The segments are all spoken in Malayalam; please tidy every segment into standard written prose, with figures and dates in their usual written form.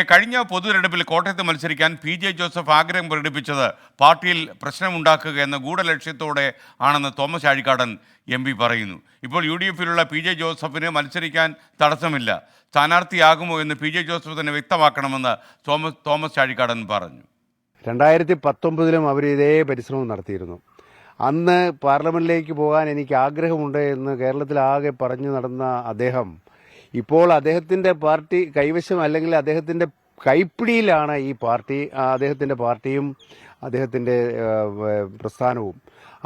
കഴിഞ്ഞ പൊതു തെരഞ്ഞെടുപ്പിൽ കോട്ടയത്ത് മത്സരിക്കാൻ പി.ജെ. ജോസഫ് ആഗ്രഹം പ്രകടിപ്പിച്ചത് പാർട്ടിയിൽ പ്രശ്നമുണ്ടാക്കുക എന്ന ഗൂഢലക്ഷ്യത്തോടെ ആണെന്ന് തോമസ് ചാഴിക്കാടൻ എം.പി. പറയുന്നു. ഇപ്പോൾ യു.ഡി.എഫിലുള്ള പി.ജെ. ജോസഫിന് മത്സരിക്കാൻ തടസ്സമില്ല. സ്ഥാനാർത്ഥിയാകുമോ എന്ന് പി.ജെ. ജോസഫ് തന്നെ വ്യക്തമാക്കണമെന്ന് തോമസ് ചാഴിക്കാടൻ പറഞ്ഞു. 2019 അവർ ഇതേ പരിശ്രമം നടത്തിയിരുന്നു. അന്ന് പാർലമെന്റിലേക്ക് പോകാൻ എനിക്ക് ആഗ്രഹമുണ്ട് എന്ന് കേരളത്തിലാകെ പറഞ്ഞു നടന്ന അദ്ദേഹം ഇപ്പോൾ അദ്ദേഹത്തിന്റെ പാർട്ടി കൈവശം അല്ലെങ്കിൽ അദ്ദേഹത്തിന്റെ കൈപ്പിടിയിലാണ് ഈ പാർട്ടി, അദ്ദേഹത്തിന്റെ പാർട്ടിയും അദ്ദേഹത്തിന്റെ പ്രസ്ഥാനവും.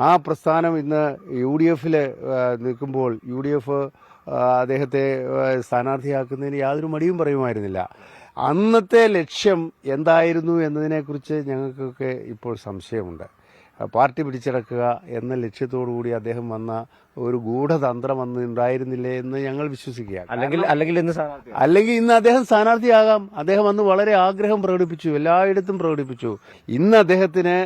ആ പ്രസ്ഥാനം ഇന്ന് യു.ഡി.എഫിൽ നിൽക്കുമ്പോൾ യു.ഡി.എഫ് അദ്ദേഹത്തെ സ്ഥാനാർത്ഥിയാക്കുന്നതിന് യാതൊരു മടിയും പറയുമായിരുന്നില്ല. അന്നത്തെ ലക്ഷ്യം എന്തായിരുന്നു എന്നതിനെക്കുറിച്ച് ഞങ്ങൾക്കൊക്കെ ഇപ്പോൾ സംശയമുണ്ട്. പാർട്ടി പിടിച്ചെടുക്കുക എന്ന ലക്ഷ്യത്തോടുകൂടി അദ്ദേഹം വന്ന ഒരു ഗൂഢതന്ത്രം അന്ന് ഉണ്ടായിരുന്നില്ലേ എന്ന് ഞങ്ങൾ വിശ്വസിക്കുകയാണ്. അല്ലെങ്കിൽ ഇന്ന് അദ്ദേഹം സ്ഥാനാർത്ഥിയാകാം. അദ്ദേഹം അന്ന് വളരെ ആഗ്രഹം പ്രകടിപ്പിച്ചു, എല്ലായിടത്തും പ്രകടിപ്പിച്ചു. ഇന്ന് അദ്ദേഹത്തിന്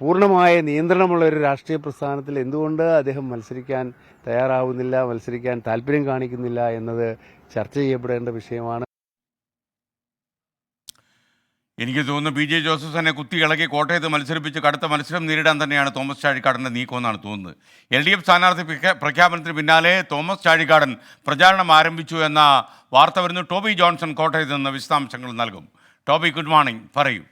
പൂർണ്ണമായ നിയന്ത്രണമുള്ള ഒരു രാഷ്ട്രീയ പ്രസ്ഥാനത്തിൽ എന്തുകൊണ്ട് അദ്ദേഹം മത്സരിക്കാൻ തയ്യാറാവുന്നില്ല, മത്സരിക്കാൻ താല്പര്യം കാണിക്കുന്നില്ല എന്നത് ചർച്ച ചെയ്യപ്പെടേണ്ട വിഷയമാണ്. എനിക്ക് തോന്നുന്നു പി.ജെ. ജോസഫ് തന്നെ കുത്തി ഇളകി കോട്ടയത്ത് മത്സരിപ്പിച്ച് കടുത്ത മത്സരം നേരിടാൻ തന്നെയാണ് തോമസ് ചാഴിക്കാടൻ്റെ നീക്കമെന്നാണ് തോന്നുന്നത്. LDF സ്ഥാനാർത്ഥി പ്രഖ്യാപനത്തിന് പിന്നാലെ തോമസ് ചാഴിക്കാടൻ പ്രചാരണം ആരംഭിച്ചു എന്ന വാർത്ത വരുന്നു. ടോബി ജോൺസൺ കോട്ടയത്ത് നിന്ന് വിശദാംശങ്ങൾ നൽകും. ടോബി, ഗുഡ് മോർണിംഗ്, പറയൂ.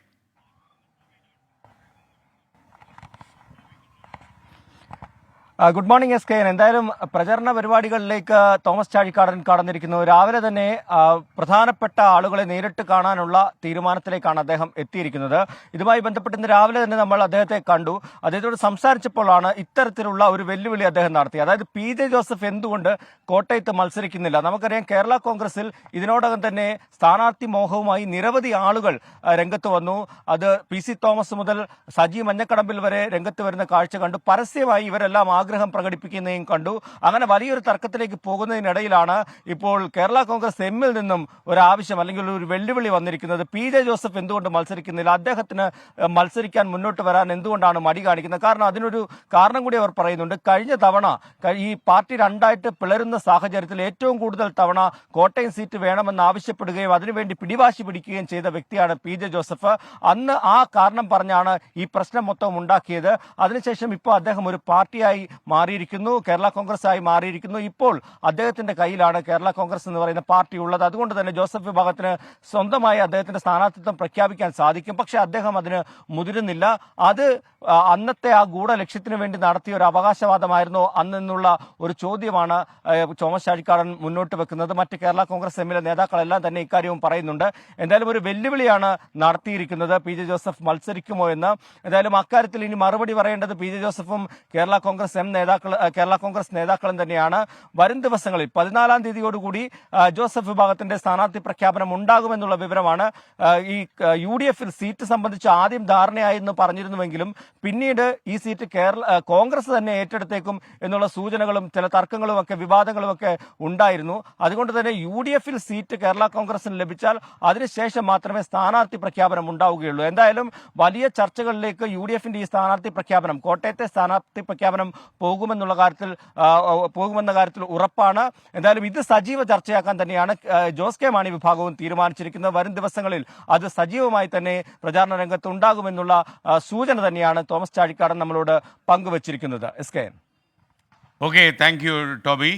Good morning SK. എന്തായാലും പ്രചരണ പരിപാടികളിലേക്ക് തോമസ് ചാഴിക്കാടൻ കടന്നിരിക്കുന്നു. രാവിലെ തന്നെ പ്രധാനപ്പെട്ട ആളുകളെ നേരിട്ട് കാണാനുള്ള തീരുമാനത്തിലേക്കാണ് അദ്ദേഹം എത്തിയിരിക്കുന്നത്. ഇതുമായി ബന്ധപ്പെട്ട് ഇന്ന് രാവിലെ തന്നെ നമ്മൾ അദ്ദേഹത്തെ കണ്ടു. അദ്ദേഹത്തോട് സംസാരിച്ചപ്പോഴാണ് ഇത്തരത്തിലുള്ള ഒരു വെല്ലുവിളി അദ്ദേഹം നടത്തി. അതായത് പി.ജെ. ജോസഫ് എന്തുകൊണ്ട് കോട്ടയത്ത് മത്സരിക്കുന്നില്ല? നമുക്കറിയാം, കേരള കോൺഗ്രസിൽ ഇതിനോടകം തന്നെ സ്ഥാനാർത്ഥി മോഹവുമായി നിരവധി ആളുകൾ രംഗത്ത് വന്നു. അത് PC തോമസ് മുതൽ സജി മഞ്ഞക്കടമ്പിൽ വരെ രംഗത്ത് വരുന്ന കാഴ്ച കണ്ടു. പരസ്യമായി ഇവരെല്ലാം ആഗ്രഹം പ്രകടിപ്പിക്കുന്നതും കണ്ടു. അങ്ങനെ വലിയൊരു തർക്കത്തിലേക്ക് പോകുന്നതിനിടയിലാണ് ഇപ്പോൾ കേരള കോൺഗ്രസ് എമ്മിൽ നിന്നും ഒരു ആവശ്യം അല്ലെങ്കിൽ ഒരു വെല്ലുവിളി വന്നിരിക്കുന്നത്. പി.ജെ. ജോസഫ് എന്തുകൊണ്ട് മത്സരിക്കുന്നില്ല? അദ്ദേഹത്തിന് മത്സരിക്കാൻ മുന്നോട്ട് വരാൻ എന്തുകൊണ്ടാണ് മടി കാണിക്കുന്നത്? കാരണം അതിനൊരു കാരണം കൂടി അവർ പറയുന്നുണ്ട്. കഴിഞ്ഞ തവണ ഈ പാർട്ടി രണ്ടായിട്ട് പിളരുന്ന സാഹചര്യത്തിൽ ഏറ്റവും കൂടുതൽ തവണ കോട്ടയം സീറ്റ് വേണമെന്ന് ആവശ്യപ്പെടുകയും അതിനുവേണ്ടി പിടിവാശി പിടിക്കുകയും ചെയ്ത വ്യക്തിയാണ് പി.ജെ. ജോസഫ്. അന്ന് ആ കാരണം പറഞ്ഞാണ് ഈ പ്രശ്നം മൊത്തം ഉണ്ടാക്കിയത്. അതിനുശേഷം ഇപ്പോൾ അദ്ദേഹം ഒരു പാർട്ടിയായി മാറിയിരിക്കുന്നു, കേരള കോൺഗ്രസ് ആയി മാറിയിരിക്കുന്നു. ഇപ്പോൾ അദ്ദേഹത്തിന്റെ കയ്യിലാണ് കേരള കോൺഗ്രസ് എന്ന് പറയുന്ന പാർട്ടി ഉള്ളത്. അതുകൊണ്ട് തന്നെ ജോസഫ് വിഭാഗത്തിന് സ്വന്തമായി അദ്ദേഹത്തിന്റെ സ്ഥാനാർത്ഥിത്വം പ്രഖ്യാപിക്കാൻ സാധിക്കും. പക്ഷെ അദ്ദേഹം അതിന് മുതിരുന്നില്ല. അത് അന്നത്തെ ആ ഗൂഢലക്ഷ്യത്തിന് വേണ്ടി നടത്തിയ ഒരു അവകാശവാദമായിരുന്നു അന്നുള്ള ഒരു ചോദ്യമാണ് തോമസ് ചാഴിക്കാടൻ മുന്നോട്ട് വെക്കുന്നത്. മറ്റ് കേരള കോൺഗ്രസ് എമ്മിലെ നേതാക്കളെല്ലാം തന്നെ ഇക്കാര്യവും പറയുന്നുണ്ട്. എന്തായാലും ഒരു വെല്ലുവിളിയാണ് നടത്തിയിരിക്കുന്നത് പി.ജെ. ജോസഫ് മത്സരിക്കുമോ എന്ന്. എന്തായാലും അക്കാര്യത്തിൽ ഇനി മറുപടി പറയേണ്ടത് പി.ജെ. ജോസഫും കേരള കോൺഗ്രസ് നേതാക്കളും തന്നെയാണ്. വരും ദിവസങ്ങളിൽ 14-ാം തീയതിയോടുകൂടി ജോസഫ് വിഭാഗത്തിന്റെ സ്ഥാനാർത്ഥി പ്രഖ്യാപനം ഉണ്ടാകുമെന്നുള്ള വിവരമാണ്. ഈ യു.ഡി.എഫിൽ സീറ്റ് സംബന്ധിച്ച് ആദ്യം ധാരണയായെന്ന് പറഞ്ഞിരുന്നുവെങ്കിലും പിന്നീട് ഈ സീറ്റ് കോൺഗ്രസ് തന്നെ ഏറ്റെടുത്തേക്കും എന്നുള്ള സൂചനകളും ചില തർക്കങ്ങളും ഒക്കെ വിവാദങ്ങളും ഒക്കെ ഉണ്ടായിരുന്നു. അതുകൊണ്ട് തന്നെ യു.ഡി.എഫിൽ സീറ്റ് കേരള കോൺഗ്രസിന് ലഭിച്ചാൽ അതിനുശേഷം മാത്രമേ സ്ഥാനാർത്ഥി പ്രഖ്യാപനം ഉണ്ടാവുകയുള്ളൂ. എന്തായാലും വലിയ ചർച്ചകളിലേക്ക് യു.ഡി.എഫിന്റെ ഈ സ്ഥാനാർത്ഥി പ്രഖ്യാപനം, കോട്ടയത്തെ സ്ഥാനാർത്ഥി പ്രഖ്യാപനം പോകുമെന്ന കാര്യത്തിൽ ഉറപ്പാണ്. എന്തായാലും ഇത് സജീവ ചർച്ചയാക്കാൻ തന്നെയാണ് ജോസ് കെ മാണി വിഭാഗവും തീരുമാനിച്ചിരിക്കുന്നത്. വരും ദിവസങ്ങളിൽ അത് സജീവമായി തന്നെ പ്രചാരണ രംഗത്ത് ഉണ്ടാകുമെന്നുള്ള സൂചന തന്നെയാണ് തോമസ് ചാഴിക്കാടൻ നമ്മളോട് പങ്കുവച്ചിരിക്കുന്നത്. SK. Okay, thank you Toby.